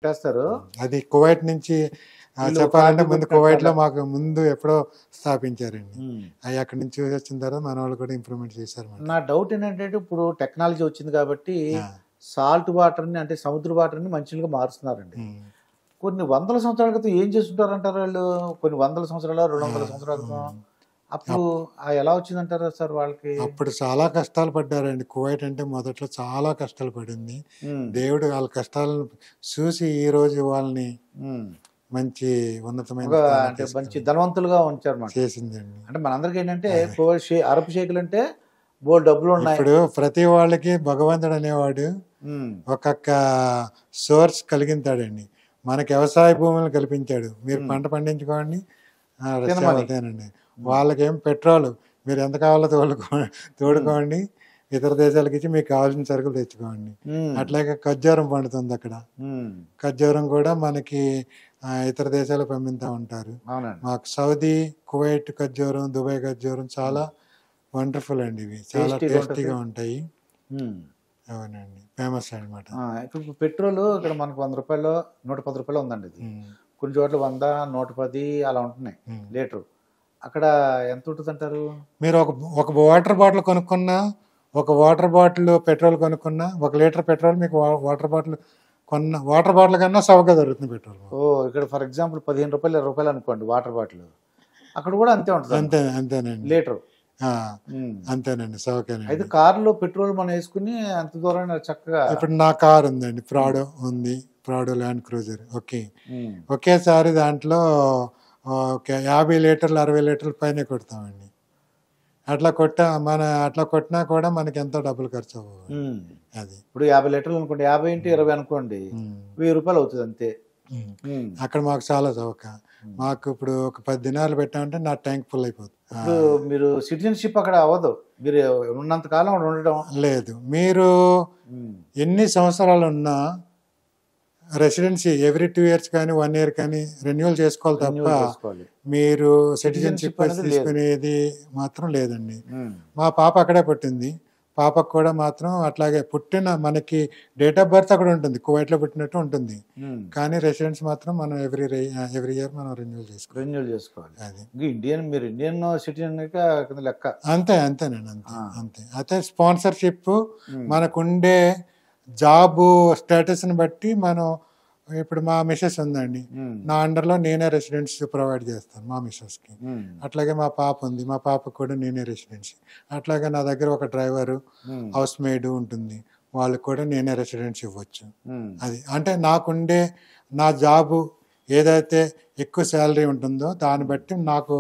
చేస్తారు. అది కువైట్ నుంచి వీళ్ళు చెప్పాలంటే కార్డు ముందు పెట్టినట్టు కువైట్లో అలా. మాకు ముందు ఎప్పుడో స్థాపించారండి. ఉమ్. అవి అక్కడి నుంచి వచ్చిన తర్వాత మన వాళ్ళు కూడా ఇంప్రూవ్మెంట్ చేశారు మాట. నా డౌట్ ఏంటంటే ఇప్పుడు టెక్నాలజీ వచ్చింది కాబట్టి ఆ, సాల్ట్ వాటర్ని అంటే సముద్ర వాటర్ని మంచినీళ్ళుగా మారుస్తున్నారండి. ఉమ్, కొన్ని వందల సంవత్సరాల క్రితం ఏం చేస్తుంటారంటారు వాళ్ళు? కొన్ని వందల సంవత్సరాల 200 సంవత్సరాల క్రితం అప్పుడు ఎలా వచ్చిందంటారు సార్ వాళ్ళకి? అప్పుడు చాలా కష్టాలు పడ్డారండి. కువైట్ అంటే మొదట్లో చాలా కష్టాలు పడింది. ఉమ్. దేవుడు వాళ్ళ కష్టాలను చూసి ఈ రోజు వాళ్ళని ఉమ్. మంచి ఉన్నతమైన ఒక స్థానానికి అంటే మంచి తీసుకెళ్ళి ధనవంతులుగా ఉంచారన్నమాట. చేసిందండి. అంటే మనందరికీ ఏంటంటే అరబ్ షేకులు అంటే బోల్ డబ్బులు ఉన్నాయి. ఇప్పుడు ప్రతి వాళ్ళకి భగవంతుడు అనేవాడు ఉమ్. ఒక్కొక్క సోర్స్ కలిగించాడండి. మనకి వ్యవసాయ భూములను కల్పించాడు. మీరు ఉమ్. పంట పండించుకోండి, తినమని. తినండి. వాళ్ళకేం పెట్రోల్ మీరు ఎంత కావాలో తోడుకోండి, ఇతర దేశాలకు ఇచ్చి మీకు కావాల్సిన సరుకులు తెచ్చుకోండి. ఉమ్. అట్లాగే ఖర్జూరం పండుతుంది అక్కడ. ఉమ్. ఖర్జూరం కూడా మనకి ఇతర దేశాలకు పంపిస్తూ ఉంటారు. అవునండి. మాకు సౌదీ, కువైట్ ఖర్జూరం, దుబాయ్ ఖర్జూరం చాలా వండర్ఫుల్ అండి. ఇవి చాలా టేస్టీగా టేస్టీగా ఉంటాయి. ఉమ్. అవునండి, ఫేమస్ అనమాట. ఇప్పుడు పెట్రోల్ ఇక్కడ మనకు 100 రూపాయలు 110 రూపాయలు ఉందండి. ఇది కొన్ని చోట్ల 100, 110 అలా ఉంటున్నాయి లీటరు. అక్కడ ఎంత ఉంటుంది అంటారు? మీరు ఒక వాటర్ బాటిల్ కొనుక్కున్నా, ఒక వాటర్ బాటిల్ పెట్రోల్ కొనుక్కున్నా, 1 లీటర్ పెట్రోల్ మీకు వాటర్ బాటిల్ కన్నా సవగా దొరుకుతుంది పెట్రోల్. ఇక్కడ ఫర్ ఎగ్జాంపుల్ 15 రూపాయలు 20 రూపాయలు అనుకోండి వాటర్ బాటిల్, అక్కడ కూడా అంతే ఉంటుంది అంతేనండి లీటరు. అంతేనండి, సవకేనండి. అయితే కారులో పెట్రోల్ మనం వేసుకుని అంత దూరం చక్కగా. ఇప్పుడు నా కార్ ఉందండి, ప్రాడో ఉంది, ప్రాడో ల్యాండ్ క్రూజర్. ఒకేసారి దాంట్లో 50 లీటర్లు 60 లీటర్ల పైన కొడతామండి. అట్లా కొట్టినా కూడా మనకి ఎంతో డబ్బులు ఖర్చు అవ్వదు. అది ఇప్పుడు 50 లీటర్లు అనుకోండి, 50 × 20 అనుకోండి, 1000 రూపాయలు అవుతుంది అంతే. అక్కడ మాకు చాలా చౌక. మాకు ఇప్పుడు ఒక 10 దినాలు పెట్టామంటే నా ట్యాంక్ ఫుల్ అయిపోతుంది. ఇప్పుడు మీరు సిటిజన్షిప్ అక్కడ అవ్వదు, మీరు ఉన్నంత కాలం అక్కడ ఉండడం లేదు. మీరు ఎన్ని సంవత్సరాలు ఉన్నా రెసిడెన్సీ ఎవ్రీ 2 years కానీ 1 year కానీ రెన్యువల్ చేసుకోవాలి తప్ప మీరు సిటిజన్షిప్ తీసుకునేది మాత్రం లేదండి. మా పాప అక్కడే పుట్టింది. పాపకు కూడా మాత్రం అట్లాగే మనకి డేట్ ఆఫ్ బర్త్ అక్కడ ఉంటుంది, కువైట్లో పుట్టినట్టు ఉంటుంది. కానీ రెసిడెన్స్ మాత్రం మనం ఎవ్రీ ఇయర్ మనం రెన్యువల్ చేసుకోవాలి. అది మీరు ఇండియన్ సిటిజన్ లెక్క. అంతేనండి, అంతే. అయితే స్పాన్సర్షిప్ మనకుండే జాబ్ స్టేటస్ని బట్టి మనం, ఇప్పుడు మా మిస్సెస్ ఉందండి, నా అండర్లో నేనే రెసిడెన్సీ ప్రొవైడ్ చేస్తాను మా మిస్సెస్కి. అట్లాగే మా పాప ఉంది, మా పాపకు కూడా నేనే రెసిడెన్సీ. అట్లాగే నా దగ్గర ఒక డ్రైవరు, హౌస్ మేడ్ ఉంటుంది, వాళ్ళకి కూడా నేనే రెసిడెన్సీ ఇవ్వచ్చు. అది అంటే నాకుండే నా జాబు ఏదైతే ఎక్కువ శాలరీ ఉంటుందో దాన్ని బట్టి నాకు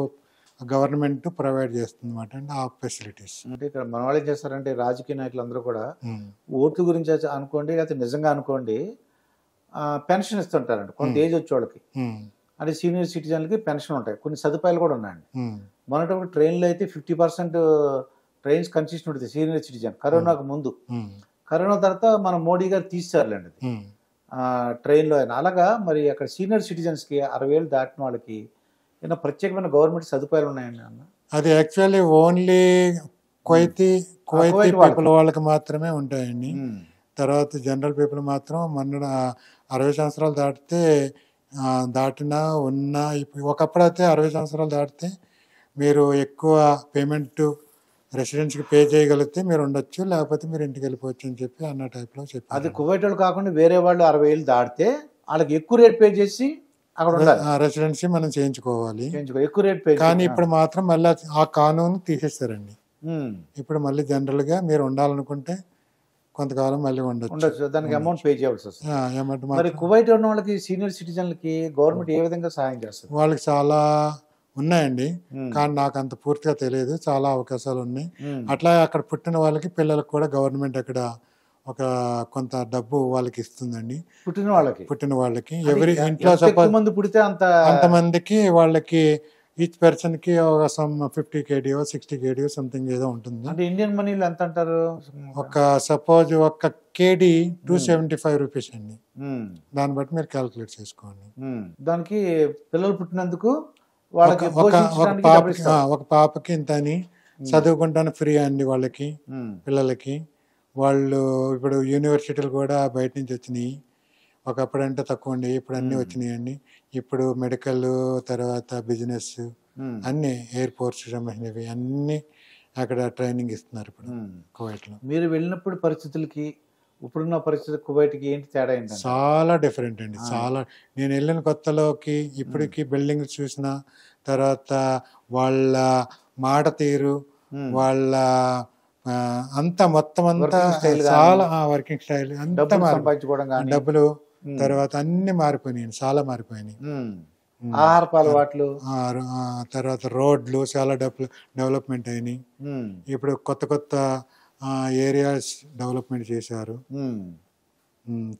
గవర్నమెంట్ ప్రొవైడ్ చేస్తుంది అన్నమాట ఆ ఫెసిలిటీస్. అంటే ఇక్కడ మన వాళ్ళు ఏం చేస్తారంటే రాజకీయ నాయకులు అందరూ కూడా ఓట్ల గురించి అనుకోండి, లేకపోతే నిజంగా అనుకోండి, పెన్షన్ ఇస్తుంటారండి కొంత ఏజ్ వచ్చే వాళ్ళకి. అంటే సీనియర్ సిటిజన్లకి పెన్షన్ ఉంటాయి, కొన్ని సదుపాయాలు కూడా ఉన్నాయండి. మొన్నటి ట్రైన్లో అయితే 50% ట్రైన్స్ కన్సిషన్ ఉంటుంది సీనియర్ సిటిజన్. కరోనాకు ముందు, కరోనా తర్వాత మన మోడీ గారు తీసేసారులేండి అది ట్రైన్లో అయినా. అలాగా మరి అక్కడ సీనియర్ సిటిజన్స్కి 60 ఏళ్ళు దాటిన వాళ్ళకి ఏదైనా ప్రత్యేకమైన గవర్నమెంట్ సదుపాయాలు ఉన్నాయండి అన్న? అది యాక్చువల్లీ ఓన్లీ కువైతీ పీపుల్ వాళ్ళకి మాత్రమే ఉంటాయండి. తర్వాత జనరల్ పీపుల్ మాత్రం 60 సంవత్సరాలు దాటినా ఉన్నా, ఒకప్పుడైతే 60 సంవత్సరాలు దాటితే మీరు ఎక్కువ పేమెంట్ రెసిడెన్స్కి పే చేయగలిగితే మీరు ఉండొచ్చు, లేకపోతే మీరు ఇంటికి వెళ్ళిపోవచ్చు అని చెప్పి అన్న టైప్లో చెప్పి. అది కువైట్ వాళ్ళు కాకుండా వేరే వాళ్ళు 60 ఏళ్ళు దాటితే వాళ్ళకి ఎక్కువ రేట్ పే చేసి అక్కడ ఉండాలి, రెసిడెన్సీ మనం చేయించుకోవాలి, ఎక్కువ రేట్ పే. కానీ ఇప్పుడు మాత్రం మళ్ళీ ఆ కానూన్ తీసేస్తారండి. ఇప్పుడు మళ్ళీ జనరల్గా మీరు ఉండాలనుకుంటే కొంతకాలం మళ్ళీ ఉండొచ్చు, దానికి అమౌంట్ పే చేయాల్సి వస్తుంది. మరి కువైట్ ఉన్న వాళ్ళకి సీనియర్ సిటిజన్లకి గవర్నమెంట్ ఏ విధంగా సహాయం చేస్తుంది? వాళ్ళకి చాలా ఉన్నాయండి, కానీ నాకు అంత పూర్తిగా తెలియదు. చాలా అవకాశాలు ఉన్నాయి. అట్లా అక్కడ పుట్టిన వాళ్ళకి పిల్లలకు కూడా గవర్నమెంట్ అక్కడ ఒక కొంత డబ్బు వాళ్ళకి ఇస్తుందండి. పుట్టిన వాళ్ళకి ఎవరి ఇంట్లో అంతమందికి వాళ్ళకి ఈచ్ పర్సన్ కి ఒక 50 KD 60 KD సంథింగ్ ఏదో ఉంటుంది. అంటే ఇండియన్ మనీలో ఎంత అంటారు? సపోజ్ ఒక KD 275 రూపీస్ అండి. దాన్ని బట్టి మీరు క్యాల్కులేట్ చేసుకోండి. దానికి పిల్లలు పుట్టినందుకు ఒక పాపకి ఇంత అని, చదువుకుంటాను ఫ్రీ అండి వాళ్ళకి పిల్లలకి. వాళ్ళు ఇప్పుడు యూనివర్సిటీలు కూడా బయట నుంచి వచ్చినాయి, ఒకప్పుడు అంటే తక్కువ ఉండే, ఇప్పుడు అన్నీ వచ్చినాయండి. ఇప్పుడు మెడికల్, తర్వాత బిజినెస్, అన్నీ ఎయిర్పోర్ట్స్ సంబంధించినవి అన్నీ అక్కడ ట్రైనింగ్ ఇస్తున్నారు ఇప్పుడు కువైట్లో. మీరు వెళ్ళినప్పుడు పరిస్థితులకి ఇప్పుడున్న పరిస్థితి కువైట్కి ఏంటి తేడా ఏంటంటే? చాలా డిఫరెంట్ అండి. చాలా. నేను వెళ్ళిన కొత్తలోకి ఇప్పటికి బిల్డింగ్ చూసిన తర్వాత వాళ్ళ మాట తీరు, వాళ్ళ అంతా మొత్తం అంతా చాలా వర్కింగ్ స్టైల్ అంతా సంపాదించుకోవడం కానీ, డబ్బులు తర్వాత అన్ని మారిపోయినాయి, చాలా మారిపోయినాయి. ఆహారపు అలవాట్లు, తర్వాత రోడ్లు చాలా డెవలప్మెంట్ అయినాయి. ఇప్పుడు కొత్త కొత్త ఏరియాస్ డెవలప్మెంట్ చేశారు.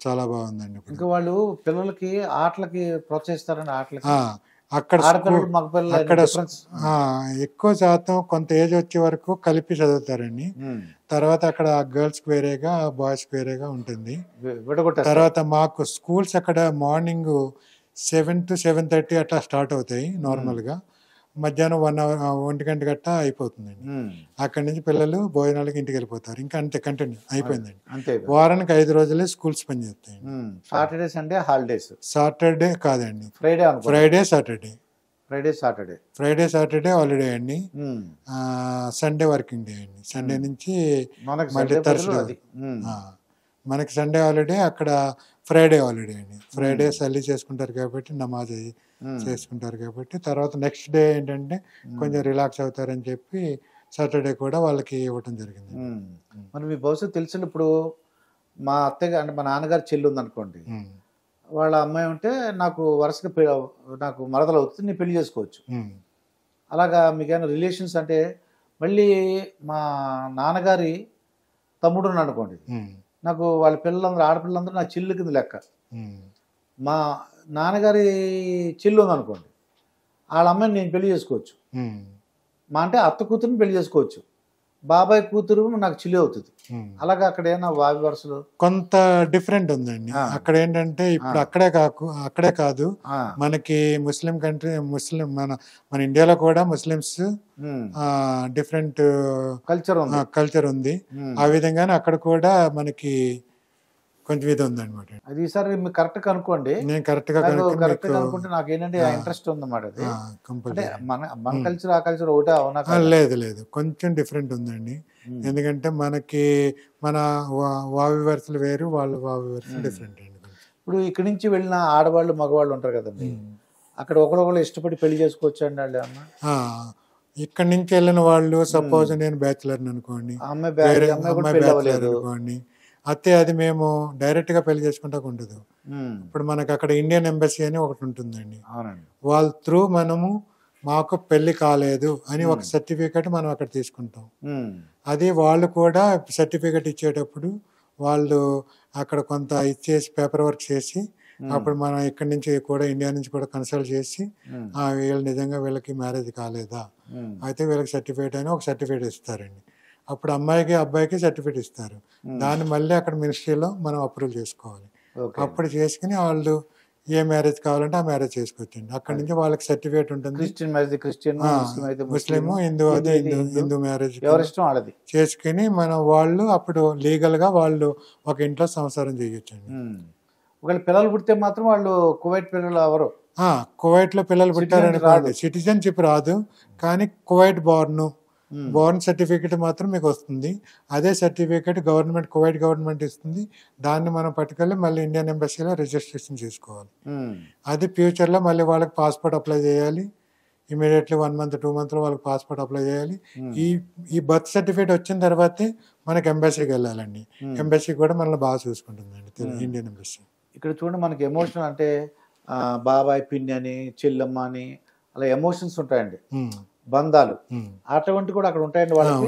చాలా బాగుందండి. ఇంకా వాళ్ళు పిల్లలకి ఆటలకి ప్రోత్సహిస్తారండి. ఆటలకి అక్కడ ఎక్కువ శాతం కొంత ఏజ్ వచ్చే వరకు కలిపి చదువుతారండి. తర్వాత అక్కడ గర్ల్స్కి వేరేగా బాయ్స్కి వేరేగా ఉంటుంది. తర్వాత మాకు స్కూల్స్ అక్కడ మార్నింగ్ 7 to 7:30 అట్లా స్టార్ట్ అవుతాయి నార్మల్గా. మధ్యాహ్నం 1 hour 1 గంట గట్ట అయిపోతుందండి. అక్కడి నుంచి పిల్లలు భోజనాలకి ఇంటికి వెళ్ళిపోతారు. ఇంకా అంతే కంటిన్యూ అయిపోయిందండి. వారానికి 5 రోజులే స్కూల్స్ పనిచేస్తాయి. Saturday Sunday holidays. సాటర్డే కాదండి, ఫ్రైడే సాటర్డే హాలిడే అండి. సండే వర్కింగ్ డే అండి. సండే నుంచి మళ్ళీ థర్స్డే. మనకి సండే హాలిడే, అక్కడ ఫ్రైడే హాలిడే అండి. ఫ్రైడే సల్లి చేసుకుంటారు కాబట్టి, నమాజ్ అయ్యి చేసుకుంటారు కాబట్టి, తర్వాత నెక్స్ట్ డే ఏంటంటే కొంచెం రిలాక్స్ అవుతారని చెప్పి సాటర్డే కూడా వాళ్ళకి ఇవ్వటం జరిగింది. మరి మీ భవిష్యత్తు తెలిసినప్పుడు మా అత్తగా అంటే మా నాన్నగారు చెల్లి ఉందనుకోండి, వాళ్ళ అమ్మాయి ఉంటే నాకు వరుసగా నాకు మరదలు అవుతుంది, నేను పెళ్లి చేసుకోవచ్చు. అలాగా మీకైనా రిలేషన్స్ అంటే మళ్ళీ మా నాన్నగారి తమ్ముడు ఉన్నాడు అనుకోండి, నాకు వాళ్ళ పిల్లలందరూ ఆడపిల్లలందరూ నా చెల్లి కింద లెక్క. మా నాన్నగారి చెల్లి ఉందనుకోండి, వాళ్ళ అమ్మాయిని నేను పెళ్లి చేసుకోవచ్చు. మా అంటే అత్త కూతురుని పెళ్లి చేసుకోవచ్చు, బాబాయ్ కూతురు నాకు చెల్లి అవుతుంది. అలాగా అక్కడ ఏమైనా వావి వరుసలు కొంత డిఫరెంట్ ఉందండి. అక్కడ ఏంటంటే ఇప్పుడు అక్కడే కాదు, మనకి ముస్లిం కంట్రీ, మన ఇండియాలో కూడా ముస్లిమ్స్ డిఫరెంట్ కల్చర్ ఉంది. ఆ విధంగానే అక్కడ కూడా మనకి కొంచెం ఇది ఉంది అనమాట. అది ఈసారి మీరు కరెక్ట్ గా అనుకోండి. నేను కరెక్ట్ గా అనుకుంటే నాకు ఏంటంటే ఇంట్రెస్ట్ ఉందన్నమాట. మన కల్చర్ ఆ కల్చర్ ఒకటే అవునా? లేదు, కొంచెం డిఫరెంట్ ఉందండి. ఎందుకంటే మనకి మన వావి వరుసలు వేరు, వాళ్ళ వావి వరుసలు డిఫరెంట్ అండి. ఇప్పుడు ఇక్కడి నుంచి వెళ్ళిన ఆడవాళ్ళు మగవాళ్ళు ఉంటారు కదండి, అక్కడ ఒకరొకరు ఇష్టపడి పెళ్లి చేసుకోవచ్చు అండి వాళ్ళు అన్న? ఇక్కడి నుంచి వెళ్ళిన వాళ్ళు, సపోజ్ నేను బ్యాచులర్ అనుకోండి, అనుకోండి, అయితే అది మేము డైరెక్ట్ గా పెళ్లి చేసుకుంటా ఉండదు. ఇప్పుడు మనకి అక్కడ ఇండియన్ ఎంబసీ అని ఒకటి ఉంటుందండి. వాళ్ళ త్రూ మనము మాకు పెళ్లి కాలేదు అని ఒక సర్టిఫికేట్ మనం అక్కడ తీసుకుంటాం. అది వాళ్ళు కూడా సర్టిఫికేట్ ఇచ్చేటప్పుడు వాళ్ళు అక్కడ కొంత ఇచ్చేసి పేపర్ వర్క్ చేసి, అప్పుడు మనం ఇక్కడి నుంచి కూడా ఇండియా నుంచి కూడా కన్సల్ట్ చేసి వీళ్ళు నిజంగా వీళ్ళకి మ్యారేజ్ కాలేదా, అయితే వీళ్ళకి సర్టిఫికేట్ అని ఒక సర్టిఫికేట్ ఇస్తారండి. అప్పుడు అమ్మాయికి అబ్బాయికి సర్టిఫికేట్ ఇస్తారు. దాన్ని మళ్ళీ అక్కడ మినిస్ట్రీలో మనం అప్రూవ్ చేసుకోవాలి. అప్పుడు చేసుకుని వాళ్ళు ఏ మ్యారేజ్ కావాలంటే ఆ మ్యారేజ్ చేసుకోవచ్చండి. అక్కడి నుంచి వాళ్ళకి సర్టిఫికేట్ ఉంటుంది. ముస్లిం, హిందూ అయితే హిందూ మ్యారేజ్ చేసుకుని వాళ్ళు అప్పుడు లీగల్ గా వాళ్ళు ఒక ఇంట్లో సంసారం చేయొచ్చండి. ఒకవేళ పిల్లలు పుడితే మాత్రం వాళ్ళు కువైట్ పిల్లలు ఎవరు కువైట్ లో పిల్లలు పుట్టారనుకోండి, సిటిజన్షిప్ రాదు, కానీ కువైట్ బోర్న్ సర్టిఫికేట్ మాత్రం మీకు వస్తుంది. అదే సర్టిఫికేట్ కువైట్ గవర్నమెంట్ ఇస్తుంది. దాన్ని మనం పట్టుకెళ్ళి మళ్ళీ ఇండియన్ ఎంబసీలో రిజిస్ట్రేషన్ చేసుకోవాలి. అది ఫ్యూచర్లో మళ్ళీ వాళ్ళకి పాస్పోర్ట్ అప్లై చేయాలి. ఇమీడియట్లీ 1 month 2 months వాళ్ళకి పాస్పోర్ట్ అప్లై చేయాలి. ఈ బర్త్ సర్టిఫికేట్ వచ్చిన తర్వాతే మనకి ఎంబసీకి వెళ్ళాలండి. ఎంబసీ కూడా మనల్ని బాగా చూసుకుంటుందండి, ఇండియన్ ఎంబసీ. ఇక్కడ చూడండి, మనకి ఎమోషన్ అంటే బాబాయ్, పిన్ని అని, చెల్లెమ్మ అని అలా ఎమోషన్స్ ఉంటాయండి, బంధాలు అటువంటి కూడా అక్కడ ఉంటాయండి. వాళ్ళకి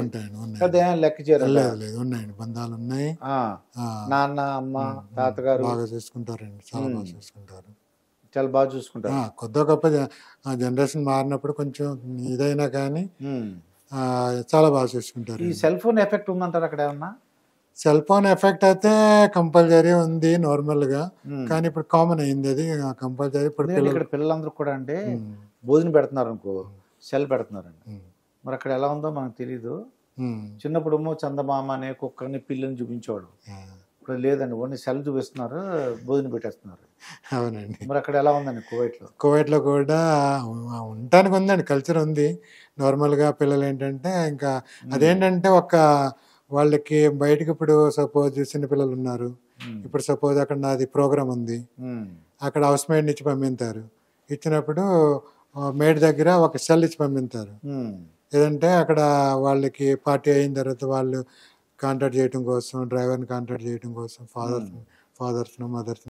లెక్క చేయరు. ఉన్నాయండి, బంధాలు ఉన్నాయి. నాన్న, అమ్మ, తాతగారు బాగా చూసుకుంటారండి, చాలా బాగా చూసుకుంటారు, చాలా బాగా చూసుకుంటారు. కొత్త గొప్ప జనరేషన్ మారినప్పుడు కొంచెం ఇదైనా కానీ చాలా బాగా చూసుకుంటారు. ఈ సెల్ ఫోన్ ఎఫెక్ట్ ఉందంటారు అక్కడ ఏమన్నా? సెల్ ఫోన్ ఎఫెక్ట్ అయితే కంపల్సరీ ఉంది నార్మల్ గా, కానీ ఇప్పుడు కామన్ అయింది అది కంపల్సరీ. ఇప్పుడు పిల్లలందరూ కూడా అంటే భోజనం పెడుతున్నారు అనుకో, సెల్ పెడుతున్నారండి. మరి అక్కడ ఎలా ఉందో మనకు తెలీదు. చిన్నప్పుడు చందమామ అనే కుక్కని, పిల్లని చూపించేవాడు. ఇక్కడ లేదండి, ఓన్లీ సెల్ చూపిస్తున్నారు, భోజనం పెట్టేస్తున్నారు. అవునండి. మరి అక్కడ ఎలా ఉందండి కువైట్లో? కువైట్లో కూడా ఉండటానికి ఉందండి, కల్చర్ ఉంది. నార్మల్గా పిల్లలు ఏంటంటే ఇంకా అదేంటంటే వాళ్ళకి బయటకి ఇప్పుడు సపోజ్ చిన్నపిల్లలు ఉన్నారు, ఇప్పుడు సపోజ్ అక్కడ నాది ప్రోగ్రామ్ ఉంది, అక్కడ హౌస్ మేడ్ని ఇచ్చి పంపిస్తారు. ఇచ్చినప్పుడు మేడ్ దగ్గర ఒక సెల్ ఇచ్చి పంపిస్తారు. ఏదంటే అక్కడ వాళ్ళకి పార్టీ అయిన తర్వాత వాళ్ళు కాంటాక్ట్ చేయడం కోసం, డ్రైవర్ని కాంటాక్ట్ చేయడం కోసం, ఫాదర్స్ మదర్స్